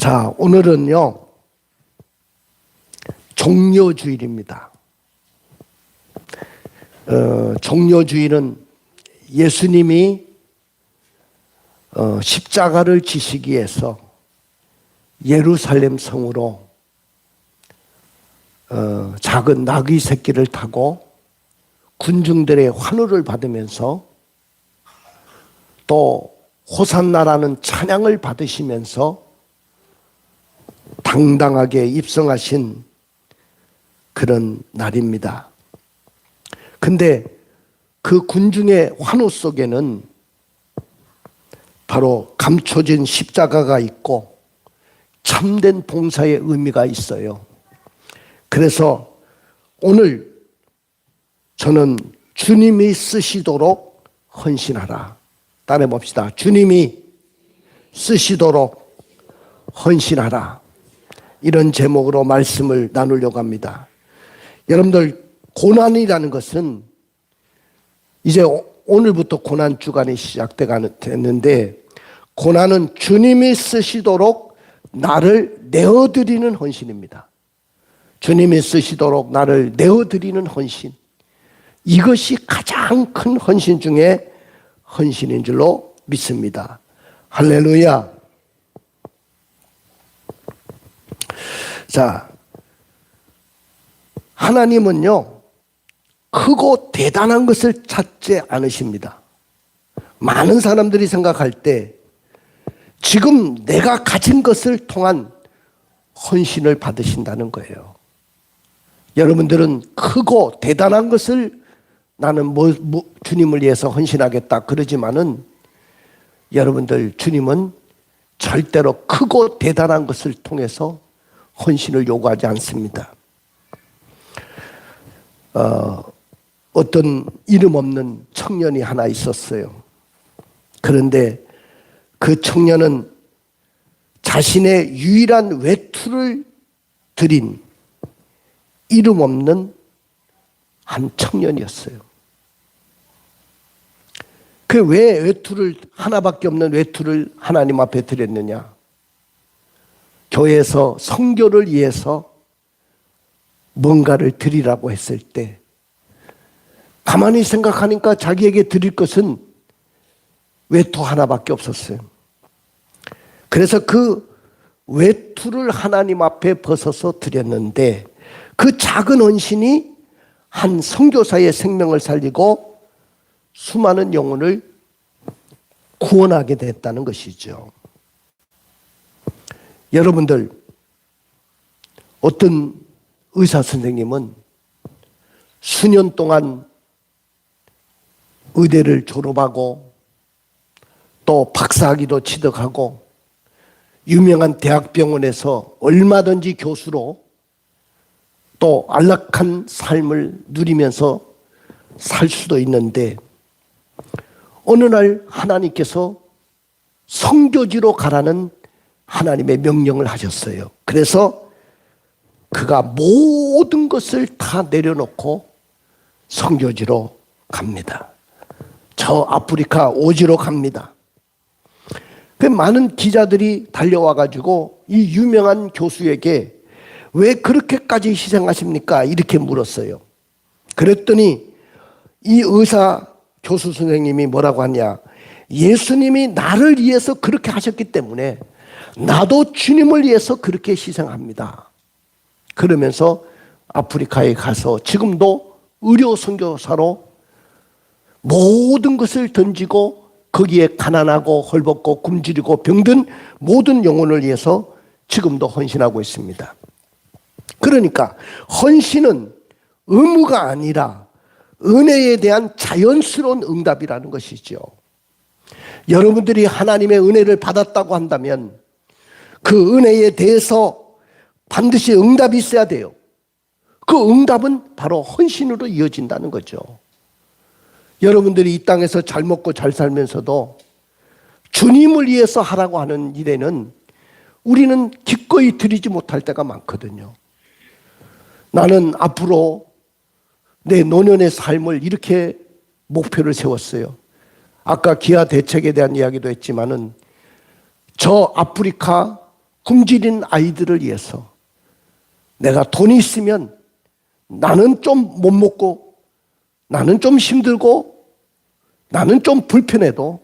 자, 오늘은요, 종려주일입니다. 종려주일은 예수님이 십자가를 지시기 위해서 예루살렘 성으로 작은 나귀 새끼를 타고 군중들의 환호를 받으면서 또 호산나라는 찬양을 받으시면서 당당하게 입성하신 그런 날입니다. 근데 그 군중의 환호 속에는 바로 감춰진 십자가가 있고 참된 봉사의 의미가 있어요. 그래서 오늘 저는 주님이 쓰시도록 헌신하라. 따라해 봅시다. 주님이 쓰시도록 헌신하라. 이런 제목으로 말씀을 나누려고 합니다. 여러분들, 고난이라는 것은 이제 오늘부터 고난 주간이 시작됐는데, 고난은 주님이 쓰시도록 나를 내어드리는 헌신입니다. 주님이 쓰시도록 나를 내어드리는 헌신. 이것이 가장 큰 헌신 중에 헌신인 줄로 믿습니다. 할렐루야. 자, 하나님은요, 크고 대단한 것을 찾지 않으십니다. 많은 사람들이 생각할 때 지금 내가 가진 것을 통한 헌신을 받으신다는 거예요. 여러분들은 크고 대단한 것을 나는 주님을 위해서 헌신하겠다 그러지만은, 여러분들, 주님은 절대로 크고 대단한 것을 통해서 헌신을 요구하지 않습니다. 어떤 이름 없는 청년이 하나 있었어요. 그런데 그 청년은 자신의 유일한 외투를 드린 이름 없는 한 청년이었어요. 그 왜 외투를, 하나밖에 없는 외투를 하나님 앞에 드렸느냐? 교회에서 선교를 위해서 뭔가를 드리라고 했을 때 가만히 생각하니까 자기에게 드릴 것은 외투 하나밖에 없었어요. 그래서 그 외투를 하나님 앞에 벗어서 드렸는데, 그 작은 헌신이 한 선교사의 생명을 살리고 수많은 영혼을 구원하게 됐다는 것이죠. 여러분들, 어떤 의사 선생님은 수년 동안 의대를 졸업하고 또 박사학위도 취득하고 유명한 대학병원에서 얼마든지 교수로 또 안락한 삶을 누리면서 살 수도 있는데, 어느 날 하나님께서 선교지로 가라는 하나님의 명령을 하셨어요. 그래서 그가 모든 것을 다 내려놓고 선교지로 갑니다. 저 아프리카 오지로 갑니다. 그 많은 기자들이 달려와가지고 이 유명한 교수에게 왜 그렇게까지 희생하십니까? 이렇게 물었어요. 그랬더니 이 의사 교수 선생님이 뭐라고 하냐? 예수님이 나를 위해서 그렇게 하셨기 때문에 나도 주님을 위해서 그렇게 희생합니다. 그러면서 아프리카에 가서 지금도 의료 선교사로 모든 것을 던지고 거기에 가난하고 헐벗고 굶주리고 병든 모든 영혼을 위해서 지금도 헌신하고 있습니다. 그러니까 헌신은 의무가 아니라 은혜에 대한 자연스러운 응답이라는 것이죠. 여러분들이 하나님의 은혜를 받았다고 한다면 그 은혜에 대해서 반드시 응답이 있어야 돼요. 그 응답은 바로 헌신으로 이어진다는 거죠. 여러분들이 이 땅에서 잘 먹고 잘 살면서도 주님을 위해서 하라고 하는 일에는 우리는 기꺼이 드리지 못할 때가 많거든요. 나는 앞으로 내 노년의 삶을 이렇게 목표를 세웠어요. 아까 기아 대책에 대한 이야기도 했지만은 저 아프리카 굶주린 아이들을 위해서 내가 돈이 있으면 나는 좀 못 먹고 나는 좀 힘들고 나는 좀 불편해도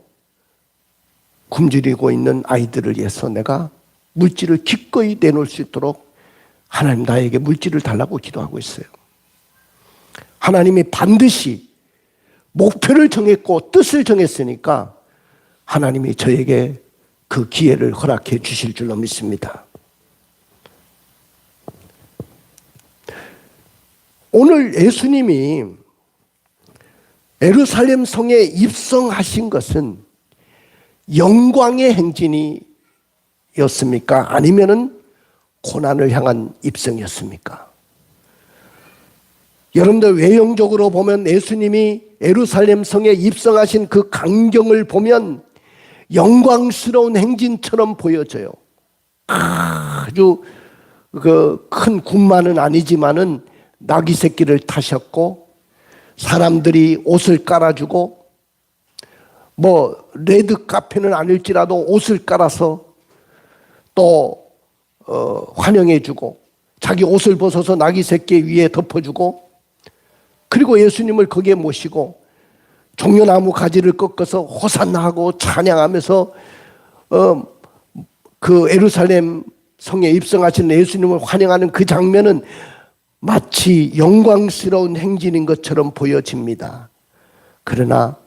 굶주리고 있는 아이들을 위해서 내가 물질을 기꺼이 내놓을 수 있도록 하나님 나에게 물질을 달라고 기도하고 있어요. 하나님이 반드시 목표를 정했고 뜻을 정했으니까 하나님이 저에게 그 기회를 허락해 주실 줄로 믿습니다. 오늘 예수님이 예루살렘 성에 입성하신 것은 영광의 행진이었습니까? 아니면은 고난을 향한 입성이었습니까? 여러분들 외형적으로 보면 예수님이 예루살렘 성에 입성하신 그 광경을 보면 영광스러운 행진처럼 보여져요. 아주 그 큰 군만은 아니지만은 나귀 새끼를 타셨고 사람들이 옷을 깔아주고 뭐 레드 카페는 아닐지라도 옷을 깔아서 또 환영해주고 자기 옷을 벗어서 나귀 새끼 위에 덮어주고 그리고 예수님을 거기에 모시고 종려나무 가지를 꺾어서 호산나 하고 찬양하면서 그 예루살렘 성에 입성하신 예수님을 환영하는 그 장면은 마치 영광스러운 행진인 것처럼 보여집니다. 그러나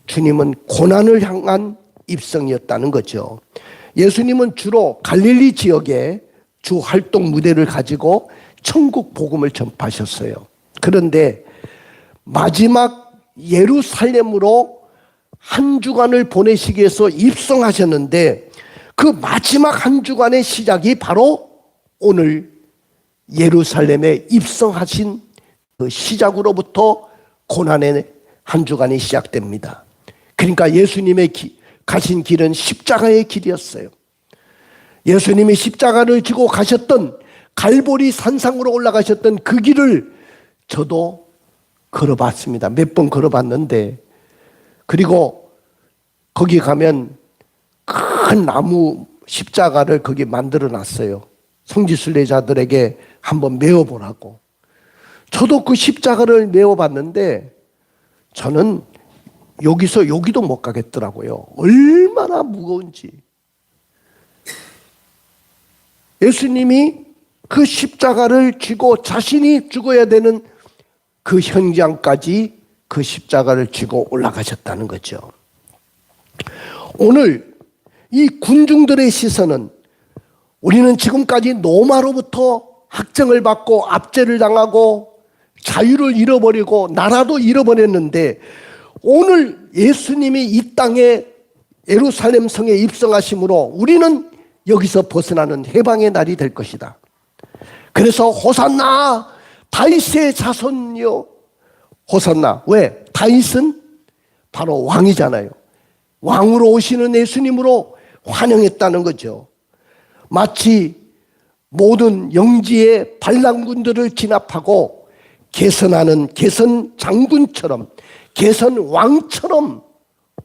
주님은 고난을 향한 입성이었다는 거죠. 예수님은 주로 갈릴리 지역에 주 활동 무대를 가지고 천국 복음을 전파하셨어요. 그런데 마지막 예루살렘으로 한 주간을 보내시기 위해서 입성하셨는데 그 마지막 한 주간의 시작이 바로 오늘 예루살렘에 입성하신 그 시작으로부터 고난의 한 주간이 시작됩니다. 그러니까 예수님의 가신 길은 십자가의 길이었어요. 예수님이 십자가를 지고 가셨던 갈보리 산상으로 올라가셨던 그 길을 저도 걸어봤습니다. 몇 번 걸어봤는데 그리고 거기 가면 큰 나무 십자가를 거기 만들어 놨어요. 성지순례자들에게 한번 메어보라고. 저도 그 십자가를 메어봤는데 저는 여기서 여기도 못 가겠더라고요. 얼마나 무거운지. 예수님이 그 십자가를 쥐고 자신이 죽어야 되는 그 현장까지 그 십자가를 쥐고 올라가셨다는 거죠. 오늘 이 군중들의 시선은 우리는 지금까지 로마로부터 학정을 받고 압제를 당하고 자유를 잃어버리고 나라도 잃어버렸는데 오늘 예수님이 이 땅에 예루살렘 성에 입성하심으로 우리는 여기서 벗어나는 해방의 날이 될 것이다. 그래서 호산나 다윗의 자손이요 호산나. 왜? 다윗은 바로 왕이잖아요. 왕으로 오시는 예수님으로 환영했다는 거죠. 마치 모든 영지의 반란군들을 진압하고 개선하는 개선 장군처럼 개선 왕처럼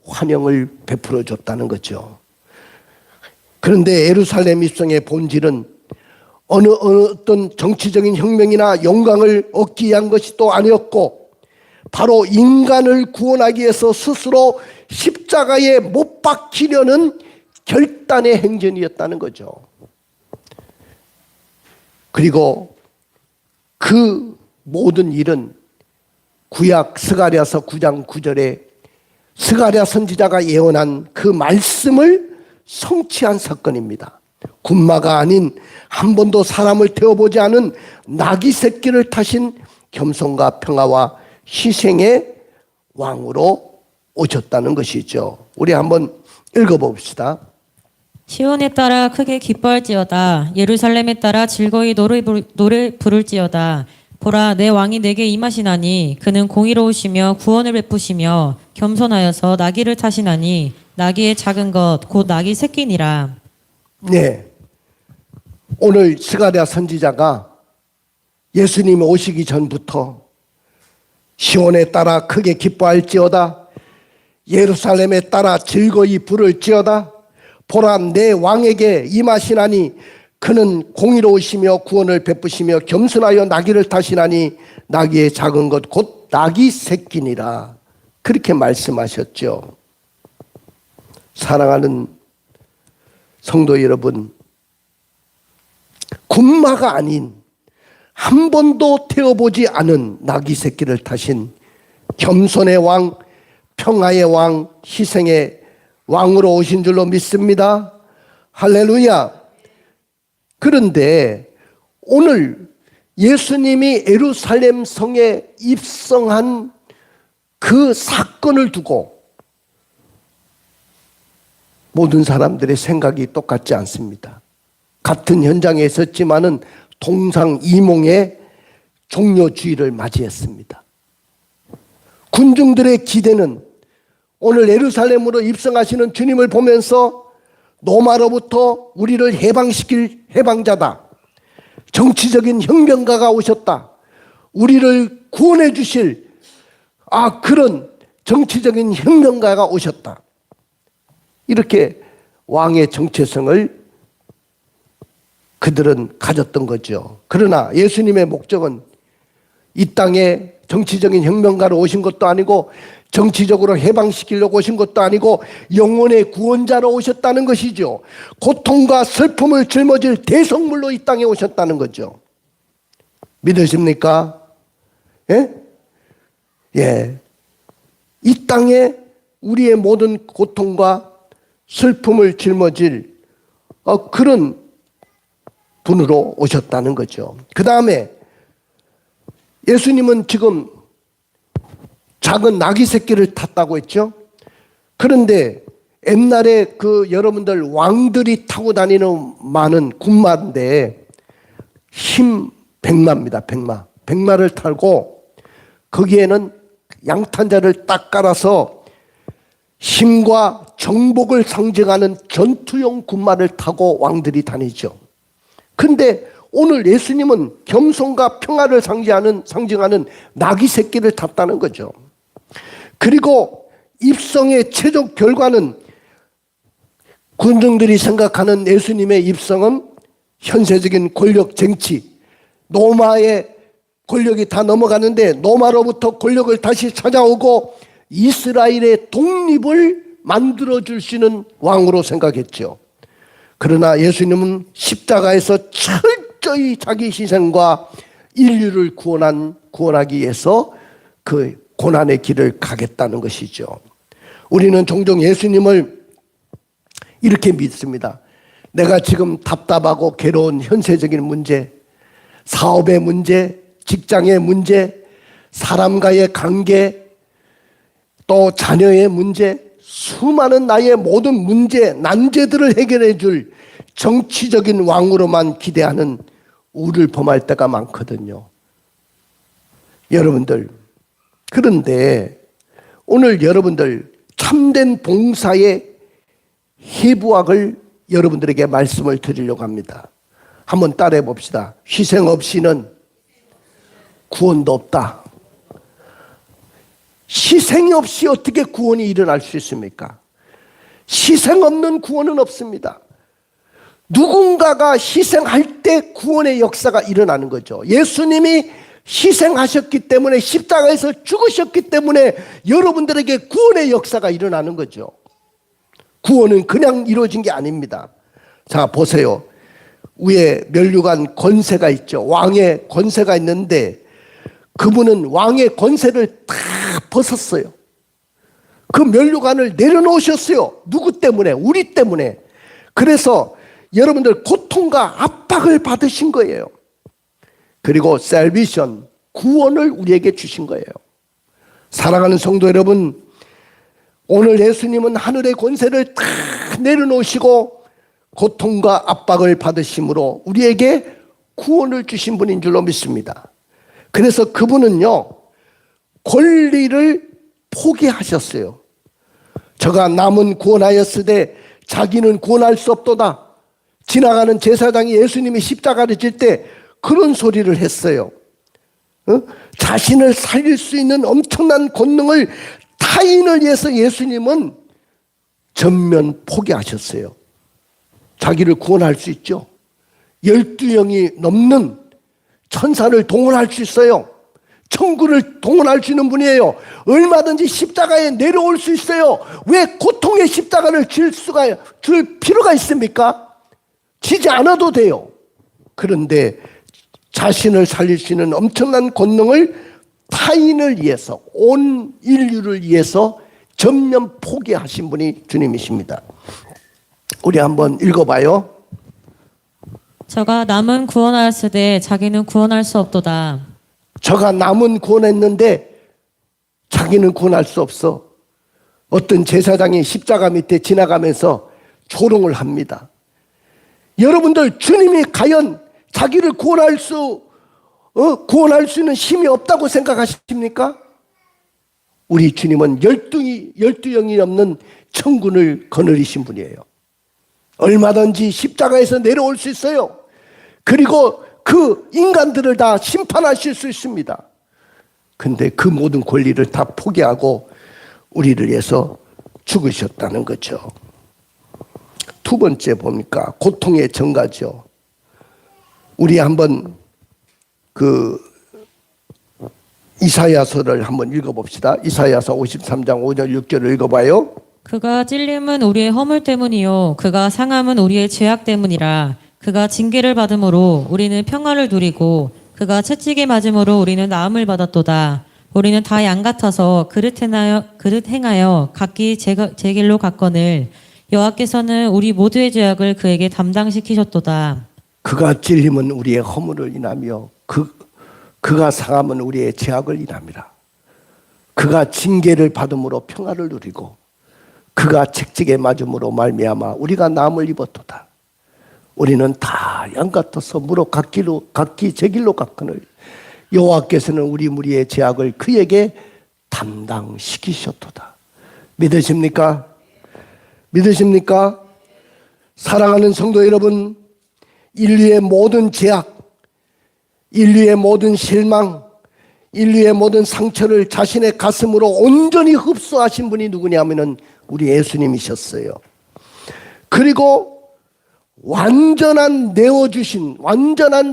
환영을 베풀어 줬다는 거죠. 그런데 예루살렘 입성의 본질은 어떤 정치적인 혁명이나 영광을 얻기 위한 것이 또 아니었고 바로 인간을 구원하기 위해서 스스로 십자가에 못 박히려는 결단의 행전이었다는 거죠. 그리고 그 모든 일은 구약 스가랴서 9장 9절에 스가랴 선지자가 예언한 그 말씀을 성취한 사건입니다. 군마가 아닌 한 번도 사람을 태워보지 않은 나귀 새끼를 타신 겸손과 평화와 희생의 왕으로 오셨다는 것이죠. 우리 한번 읽어봅시다. 시온에 따라 크게 기뻐할지어다. 예루살렘에 따라 즐거이 노래 부를지어다. 보라, 내 왕이 내게 임하시나니 그는 공의로우시며 구원을 베푸시며 겸손하여서 나귀를 타시나니 나귀의 작은 것 곧 나귀 새끼니라. 네, 오늘 스가랴 선지자가 예수님이 오시기 전부터 시온에 따라 크게 기뻐할지어다. 예루살렘에 따라 즐거이 부를지어다. 보라 내 왕에게 임하시나니 그는 공의로우시며 구원을 베푸시며 겸손하여 나귀를 타시나니 나귀의 작은 것 곧 나귀 새끼니라. 그렇게 말씀하셨죠. 사랑하는 성도 여러분, 군마가 아닌 한 번도 태워보지 않은 나귀 새끼를 타신 겸손의 왕, 평화의 왕, 희생의 왕으로 오신 줄로 믿습니다. 할렐루야. 그런데 오늘 예수님이 예루살렘 성에 입성한 그 사건을 두고 모든 사람들의 생각이 똑같지 않습니다. 같은 현장에 있었지만은 동상이몽의 종료주의를 맞이했습니다. 군중들의 기대는 오늘 예루살렘으로 입성하시는 주님을 보면서 로마로부터 우리를 해방시킬 해방자다. 정치적인 혁명가가 오셨다. 우리를 구원해 주실 그런 정치적인 혁명가가 오셨다. 이렇게 왕의 정체성을 그들은 가졌던 거죠. 그러나 예수님의 목적은 이 땅에 정치적인 혁명가로 오신 것도 아니고 정치적으로 해방시키려고 오신 것도 아니고 영혼의 구원자로 오셨다는 것이죠. 고통과 슬픔을 짊어질 대성물로 이 땅에 오셨다는 거죠. 믿으십니까? 예? 예. 이 땅에 우리의 모든 고통과 슬픔을 짊어질 그런 분으로 오셨다는 거죠. 그 다음에 예수님은 지금 작은 나귀 새끼를 탔다고 했죠. 그런데 옛날에 여러분들 왕들이 타고 다니는 많은 군마인데 힘 100마입니다. 100마. 100마를 타고 거기에는 양탄자를 딱 깔아서 힘과 정복을 상징하는 전투용 군마를 타고 왕들이 다니죠. 근데 오늘 예수님은 겸손과 평화를 상징하는 나귀 새끼를 탔다는 거죠. 그리고 입성의 최종 결과는 군중들이 생각하는 예수님의 입성은 현세적인 권력 정치, 로마의 권력이 다 넘어가는데 로마로부터 권력을 다시 찾아오고 이스라엘의 독립을 만들어줄 수 있는 왕으로 생각했죠. 그러나 예수님은 십자가에서 철저히 자기 희생과 인류를 구원하기 위해서 그 고난의 길을 가겠다는 것이죠. 우리는 종종 예수님을 이렇게 믿습니다. 내가 지금 답답하고 괴로운 현세적인 문제, 사업의 문제, 직장의 문제, 사람과의 관계, 또 자녀의 문제, 수많은 나의 모든 문제, 난제들을 해결해 줄 정치적인 왕으로만 기대하는 우를 범할 때가 많거든요. 여러분들, 그런데 오늘 여러분들 참된 봉사의 해부학을 여러분들에게 말씀을 드리려고 합니다. 한번 따라해 봅시다. 희생 없이는 구원도 없다. 희생이 없이 어떻게 구원이 일어날 수 있습니까? 희생 없는 구원은 없습니다. 누군가가 희생할 때 구원의 역사가 일어나는 거죠. 예수님이 희생하셨기 때문에 십자가에서 죽으셨기 때문에 여러분들에게 구원의 역사가 일어나는 거죠. 구원은 그냥 이루어진 게 아닙니다. 자, 보세요. 위에 면류관 권세가 있죠. 왕의 권세가 있는데 그분은 왕의 권세를 다 벗었어요. 그 면류관을 내려놓으셨어요. 누구 때문에? 우리 때문에. 그래서 여러분들 고통과 압박을 받으신 거예요. 그리고 셀비션, 구원을 우리에게 주신 거예요. 사랑하는 성도 여러분, 오늘 예수님은 하늘의 권세를 다 내려놓으시고 고통과 압박을 받으심으로 우리에게 구원을 주신 분인 줄로 믿습니다. 그래서 그분은요, 권리를 포기하셨어요. 저가 남은 구원하였으되 자기는 구원할 수 없도다. 지나가는 제사장이 예수님이 십자가를 질 때 그런 소리를 했어요. 자신을 살릴 수 있는 엄청난 권능을 타인을 위해서 예수님은 전면 포기하셨어요. 자기를 구원할 수 있죠. 12영이 넘는 천사를 동원할 수 있어요. 천군을 동원할 수 있는 분이에요. 얼마든지 십자가에 내려올 수 있어요. 왜 고통의 십자가를 질 필요가 있습니까? 지지 않아도 돼요. 그런데 자신을 살릴 수 있는 엄청난 권능을 타인을 위해서, 온 인류를 위해서 전면 포기하신 분이 주님이십니다. 우리 한번 읽어봐요. 저가 남은 구원하였으되 자기는 구원할 수 없도다. 저가 남은 구원했는데 자기는 구원할 수 없어. 어떤 제사장이 십자가 밑에 지나가면서 조롱을 합니다. 여러분들, 주님이 과연 자기를 구원할 수 있는 힘이 없다고 생각하십니까? 우리 주님은 12영이 넘는 천군을 거느리신 분이에요. 얼마든지 십자가에서 내려올 수 있어요. 그리고 그 인간들을 다 심판하실 수 있습니다. 근데 그 모든 권리를 다 포기하고 우리를 위해서 죽으셨다는 거죠. 두 번째 보니까 고통의 전가죠. 우리 한번 그 이사야서를 한번 읽어봅시다. 이사야서 53장 5절 6절을 읽어봐요. 그가 찔림은 우리의 허물 때문이요 그가 상함은 우리의 죄악 때문이라. 그가 징계를 받음으로 우리는 평화를 누리고 그가 채찍에 맞음으로 우리는 나음을 받았도다. 우리는 다 양 같아서 그릇 행하여 각기 제 길로 갔거늘 여호와께서는 우리 모두의 죄악을 그에게 담당시키셨도다. 그가 찔림은 우리의 허물을 인하며 그가 상함은 우리의 죄악을 인함이라. 그가 징계를 받음으로 평화를 누리고 그가 채찍에 맞음으로 말미암아 우리가 나음을 입었도다. 우리는 다 양 같아서 무로 각기 제 길로 갔거늘 여호와께서는 우리 무리의 죄악을 그에게 담당시키셨도다. 믿으십니까? 믿으십니까? 사랑하는 성도 여러분, 인류의 모든 죄악, 인류의 모든 실망, 인류의 모든 상처를 자신의 가슴으로 온전히 흡수하신 분이 누구냐면은 우리 예수님이셨어요. 그리고 완전한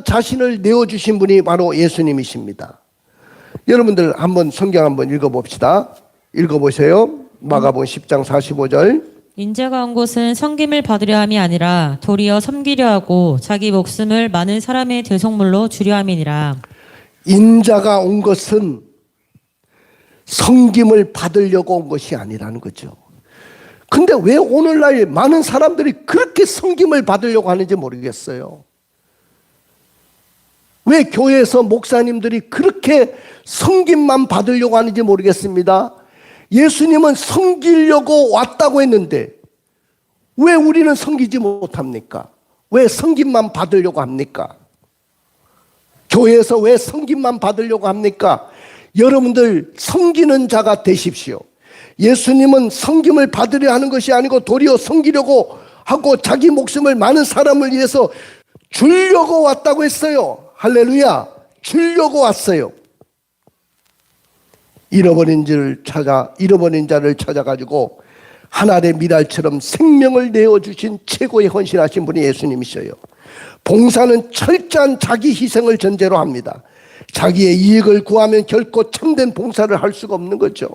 자신을 내어주신 분이 바로 예수님이십니다. 여러분들 한번 성경 한번 읽어봅시다. 읽어보세요. 마가복음 10장 45절. 인자가 온 곳은 섬김을 받으려 함이 아니라 도리어 섬기려 하고 자기 목숨을 많은 사람의 대속물로 주려 함이니라. 인자가 온 것은 섬김을 받으려고 온 것이 아니라는 거죠. 근데 왜 오늘날 많은 사람들이 그렇게 섬김을 받으려고 하는지 모르겠어요. 왜 교회에서 목사님들이 그렇게 섬김만 받으려고 하는지 모르겠습니다. 예수님은 섬기려고 왔다고 했는데 왜 우리는 섬기지 못합니까? 왜 섬김만 받으려고 합니까? 교회에서 왜 섬김만 받으려고 합니까? 여러분들 섬기는 자가 되십시오. 예수님은 섬김을 받으려 하는 것이 아니고 도리어 섬기려고 하고 자기 목숨을 많은 사람을 위해서 주려고 왔다고 했어요. 할렐루야. 주려고 왔어요. 잃어버린 자를 찾아가지고 하늘의 미랄처럼 생명을 내어주신 최고의 헌신하신 분이 예수님이셔요. 봉사는 철저한 자기 희생을 전제로 합니다. 자기의 이익을 구하면 결코 참된 봉사를 할 수가 없는 거죠.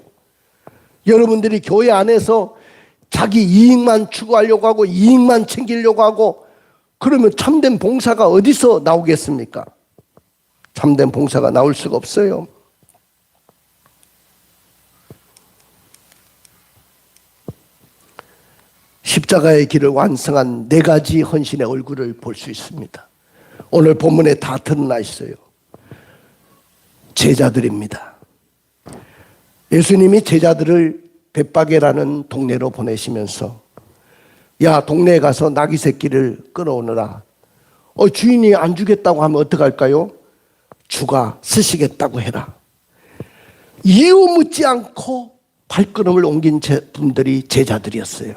여러분들이 교회 안에서 자기 이익만 추구하려고 하고 이익만 챙기려고 하고 그러면 참된 봉사가 어디서 나오겠습니까? 참된 봉사가 나올 수가 없어요. 십자가의 길을 완성한 4가지 헌신의 얼굴을 볼 수 있습니다. 오늘 본문에 다 드러나 있어요. 제자들입니다. 예수님이 제자들을 벳바게라는 동네로 보내시면서 야, 동네에 가서 나귀 새끼를 끌어오너라. 주인이 안 주겠다고 하면 어떡할까요? 주가 쓰시겠다고 해라. 이유 묻지 않고 발걸음을 옮긴 분들이 제자들이었어요.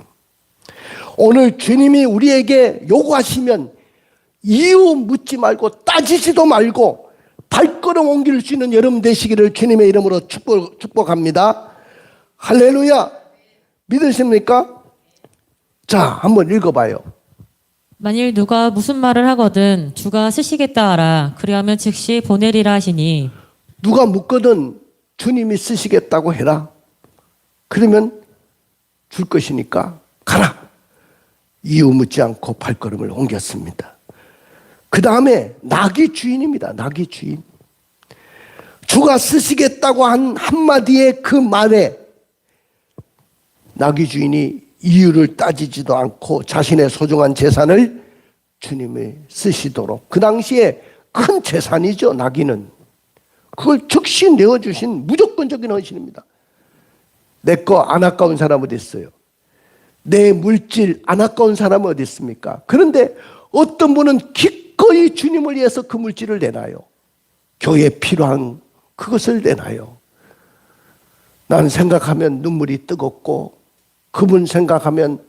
오늘 주님이 우리에게 요구하시면 이유 묻지 말고 따지지도 말고 발걸음 옮길 수 있는 여러분 되시기를 주님의 이름으로 축복합니다. 할렐루야. 믿으십니까? 자, 한번 읽어봐요. 만일 누가 무슨 말을 하거든 주가 쓰시겠다 하라. 그리하면 즉시 보내리라 하시니 누가 묻거든 주님이 쓰시겠다고 해라. 그러면 줄 것이니까 가라. 이유 묻지 않고 발걸음을 옮겼습니다. 그 다음에 나귀 주인입니다. 나귀 주인. 주가 쓰시겠다고 한 한마디의 그 말에 나귀 주인이 이유를 따지지도 않고 자신의 소중한 재산을 주님이 쓰시도록, 그 당시에 큰 재산이죠. 나귀는 그걸 즉시 내어주신 무조건적인 헌신입니다. 내 거 안 아까운 사람 어디 있어요? 내 물질 안 아까운 사람은 어디 있습니까? 그런데 어떤 분은 기꺼이 주님을 위해서 그 물질을 내놔요. 교회에 필요한 그것을 내놔요. 나는 생각하면 눈물이 뜨겁고, 그분 생각하면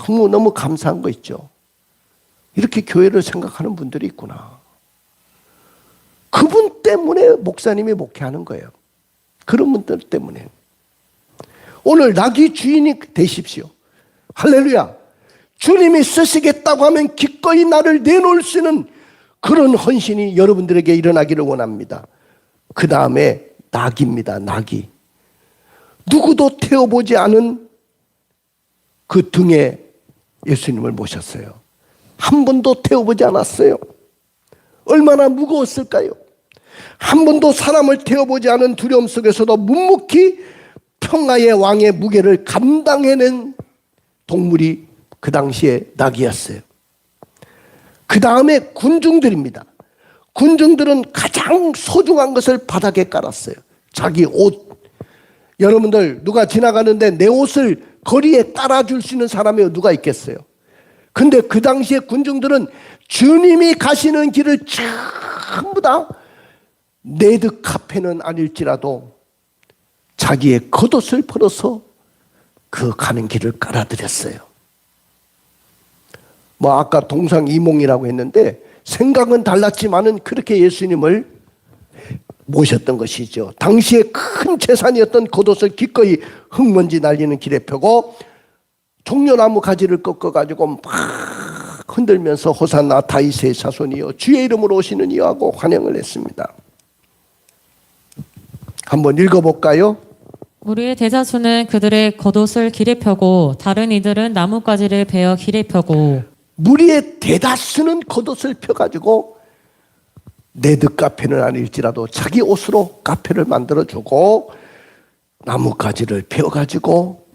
너무너무 감사한 거 있죠. 이렇게 교회를 생각하는 분들이 있구나. 그분 때문에 목사님이 목회하는 거예요. 그런 분들 때문에. 오늘 나귀 주인이 되십시오. 할렐루야. 주님이 쓰시겠다고 하면 기꺼이 나를 내놓을 수 있는 그런 헌신이 여러분들에게 일어나기를 원합니다. 그 다음에 나귀입니다. 나귀. 누구도 태워보지 않은 그 등에 예수님을 모셨어요. 한 번도 태워보지 않았어요. 얼마나 무거웠을까요? 한 번도 사람을 태워보지 않은 두려움 속에서도 묵묵히 평화의 왕의 무게를 감당해낸 동물이 그 당시에 나귀였어요. 그 다음에 군중들입니다. 군중들은 가장 소중한 것을 바닥에 깔았어요. 자기 옷. 여러분들 누가 지나가는데 내 옷을 거리에 깔아줄 수 있는 사람이 누가 있겠어요? 근데 그 당시에 군중들은 주님이 가시는 길을 전부 다 레드 카페는 아닐지라도 자기의 겉옷을 벌어서 그 가는 길을 깔아드렸어요. 뭐 아까 동상이몽이라고 했는데 생각은 달랐지만은 그렇게 예수님을 모셨던 것이죠. 당시에 큰 재산이었던 겉옷을 기꺼이 흙먼지 날리는 길에 펴고 종려나무 가지를 꺾어가지고 막 흔들면서 호산나 다윗의 자손이여 주의 이름으로 오시는 이여 하고 환영을 했습니다. 한번 읽어볼까요? 우리의 대자수는 그들의 겉옷을 길에 펴고 다른 이들은 나뭇가지를 베어 길에 펴고 무리의 대다수는 겉옷을 펴가지고 레드 카페는 아닐지라도 자기 옷으로 카페를 만들어주고 나뭇가지를 베어가지고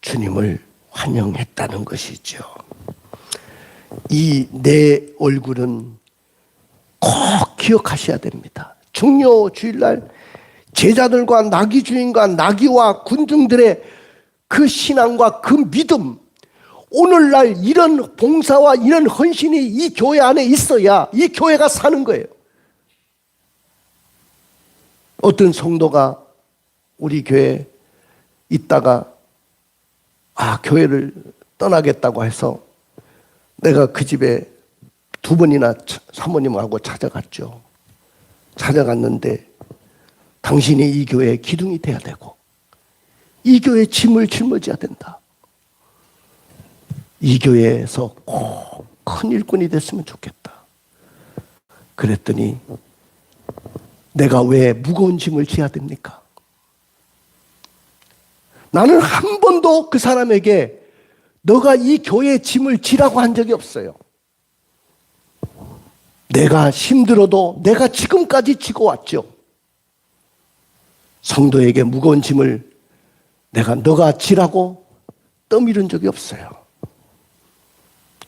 주님을 환영했다는 것이죠. 이 내 얼굴은 꼭 기억하셔야 됩니다. 중요 주일날 제자들과 나귀 주인과 나귀와 군중들의 그 신앙과 그 믿음, 오늘날 이런 봉사와 이런 헌신이 이 교회 안에 있어야 이 교회가 사는 거예요. 어떤 성도가 우리 교회에 있다가 교회를 떠나겠다고 해서 내가 그 집에 2번이나 사모님하고 찾아갔죠. 찾아갔는데 당신이 이 교회의 기둥이 돼야 되고 이 교회의 짐을 짊어져야 된다. 이 교회에서 꼭 큰 일꾼이 됐으면 좋겠다. 그랬더니 내가 왜 무거운 짐을 져야 됩니까? 나는 한 번도 그 사람에게 너가 이 교회의 짐을 지라고 한 적이 없어요. 내가 힘들어도 내가 지금까지 지고 왔죠. 성도에게 무거운 짐을 내가 너가 지라고 떠밀은 적이 없어요.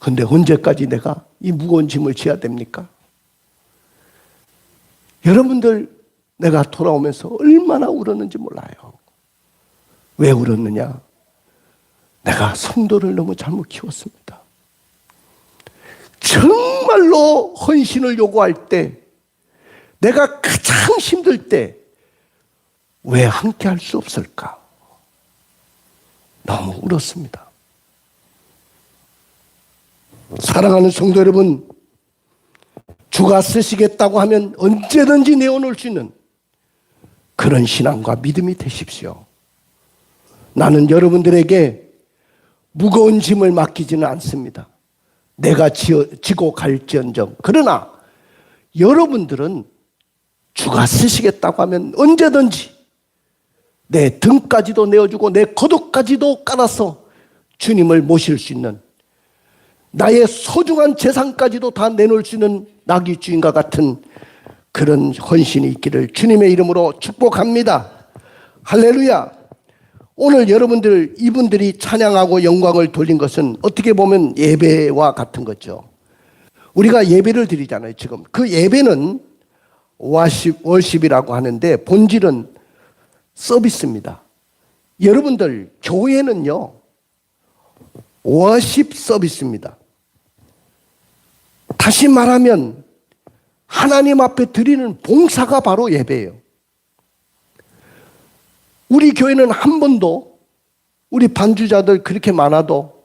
그런데 언제까지 내가 이 무거운 짐을 지어야 됩니까? 여러분들 내가 돌아오면서 얼마나 울었는지 몰라요. 왜 울었느냐? 내가 성도를 너무 잘못 키웠습니다. 정말로 헌신을 요구할 때, 내가 가장 힘들 때 왜 함께 할 수 없을까? 너무 울었습니다. 사랑하는 성도 여러분, 주가 쓰시겠다고 하면 언제든지 내어놓을 수 있는 그런 신앙과 믿음이 되십시오. 나는 여러분들에게 무거운 짐을 맡기지는 않습니다. 내가 지고 갈지언정. 그러나 여러분들은 주가 쓰시겠다고 하면 언제든지 내 등까지도 내어주고 내 겉옷까지도 깔아서 주님을 모실 수 있는, 나의 소중한 재산까지도 다 내놓을 수 있는 나귀 주인과 같은 그런 헌신이 있기를 주님의 이름으로 축복합니다. 할렐루야. 오늘 여러분들, 이분들이 찬양하고 영광을 돌린 것은 어떻게 보면 예배와 같은 거죠. 우리가 예배를 드리잖아요. 지금 그 예배는 월십이라고 하는데 본질은 서비스입니다. 여러분들 교회는요, 워십 서비스입니다. 다시 말하면 하나님 앞에 드리는 봉사가 바로 예배예요. 우리 교회는 한 번도 우리 반주자들 그렇게 많아도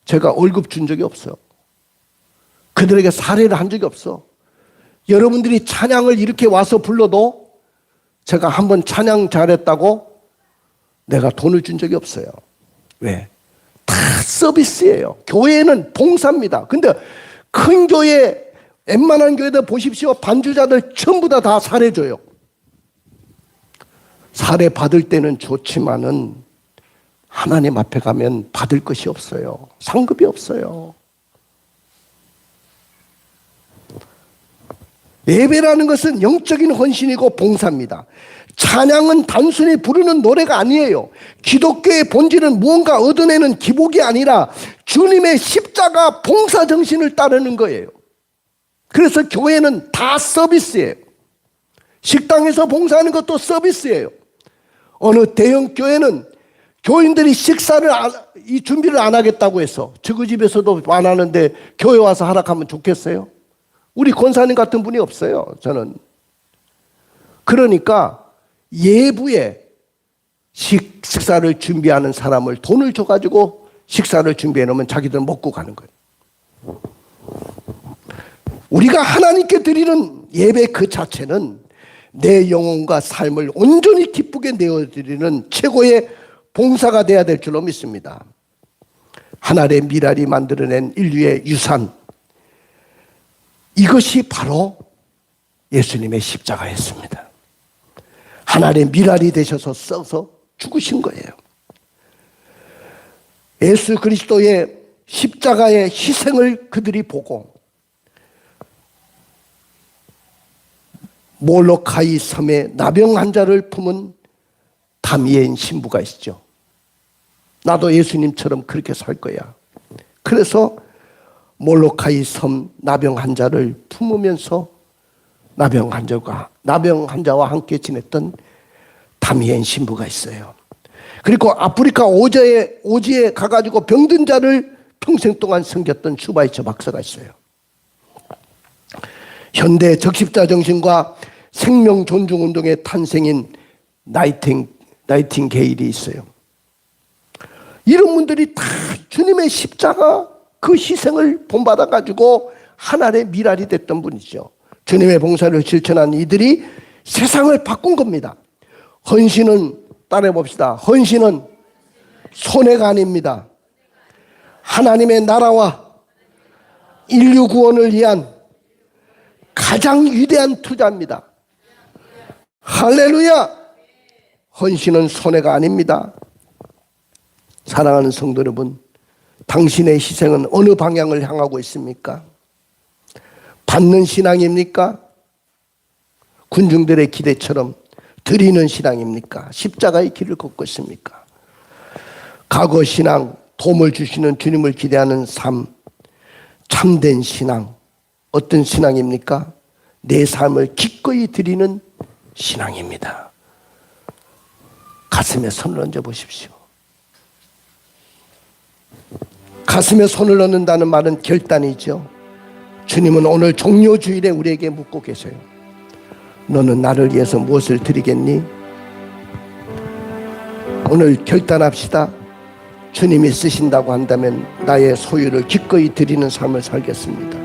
제가 월급 준 적이 없어요. 그들에게 사례를 한 적이 없어. 여러분들이 찬양을 이렇게 와서 불러도 제가 한 번 찬양 잘했다고 내가 돈을 준 적이 없어요. 왜? 다 서비스예요. 교회는 봉사입니다. 근데 큰 교회, 웬만한 교회들 보십시오. 반주자들 전부 다 사례줘요. 사례 받을 때는 좋지만은 하나님 앞에 가면 받을 것이 없어요. 상급이 없어요. 예배라는 것은 영적인 헌신이고 봉사입니다. 찬양은 단순히 부르는 노래가 아니에요. 기독교의 본질은 무언가 얻어내는 기복이 아니라 주님의 십자가 봉사 정신을 따르는 거예요. 그래서 교회는 다 서비스예요. 식당에서 봉사하는 것도 서비스예요. 어느 대형 교회는 교인들이 식사를 이 준비를 안 하겠다고 해서 저그 집에서도 안 하는데 교회 와서 하락하면 좋겠어요? 우리 권사님 같은 분이 없어요. 저는. 그러니까 예부에 식사를 준비하는 사람을 돈을 줘가지고 식사를 준비해 놓으면 자기들 먹고 가는 거예요. 우리가 하나님께 드리는 예배 그 자체는 내 영혼과 삶을 온전히 기쁘게 내어드리는 최고의 봉사가 되어야 될 줄로 믿습니다. 하늘의 미랄이 만들어낸 인류의 유산, 이것이 바로 예수님의 십자가였습니다. 하늘의 미랄이 되셔서 써서 죽으신 거예요. 예수 그리스도의 십자가의 희생을 그들이 보고 몰로카이 섬에 나병 환자를 품은 다미엔 신부가 있죠. 나도 예수님처럼 그렇게 살 거야. 그래서 몰로카이 섬 나병 환자를 품으면서 나병 환자와 함께 지냈던 다미엔 신부가 있어요. 그리고 아프리카 오지에 가가지고 병든 자를 평생 동안 섬겼던 슈바이처 박사가 있어요. 현대 적십자 정신과 생명 존중 운동의 탄생인 나이팅게일이 있어요. 이런 분들이 다 주님의 십자가 그 희생을 본받아 가지고 하늘의 미랄이 됐던 분이죠. 주님의 봉사를 실천한 이들이 세상을 바꾼 겁니다. 헌신은 따라해 봅시다. 헌신은 손해가 아닙니다. 하나님의 나라와 인류 구원을 위한 가장 위대한 투자입니다. 할렐루야! 헌신은 손해가 아닙니다. 사랑하는 성도 여러분, 당신의 희생은 어느 방향을 향하고 있습니까? 받는 신앙입니까? 군중들의 기대처럼 드리는 신앙입니까? 십자가의 길을 걷고 있습니까? 과거 신앙, 도움을 주시는 주님을 기대하는 삶, 참된 신앙, 어떤 신앙입니까? 내 삶을 기꺼이 드리는 신앙입니다. 가슴에 손을 얹어 보십시오. 가슴에 손을 얹는다는 말은 결단이죠. 주님은 오늘 종료주일에 우리에게 묻고 계세요. 너는 나를 위해서 무엇을 드리겠니? 오늘 결단합시다. 주님이 쓰신다고 한다면 나의 소유를 기꺼이 드리는 삶을 살겠습니다.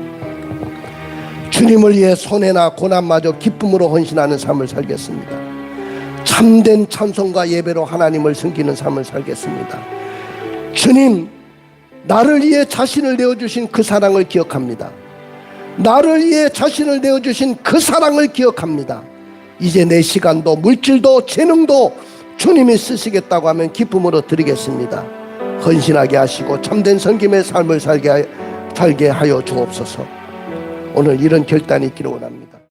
주님을 위해 손해나 고난마저 기쁨으로 헌신하는 삶을 살겠습니다. 참된 찬송과 예배로 하나님을 섬기는 삶을 살겠습니다. 주님, 나를 위해 자신을 내어주신 그 사랑을 기억합니다. 나를 위해 자신을 내어주신 그 사랑을 기억합니다. 이제 내 시간도 물질도 재능도 주님이 쓰시겠다고 하면 기쁨으로 드리겠습니다. 헌신하게 하시고 참된 섬김의 삶을 살게 하여 주옵소서. 오늘 이런 결단이 있기를 원합니다.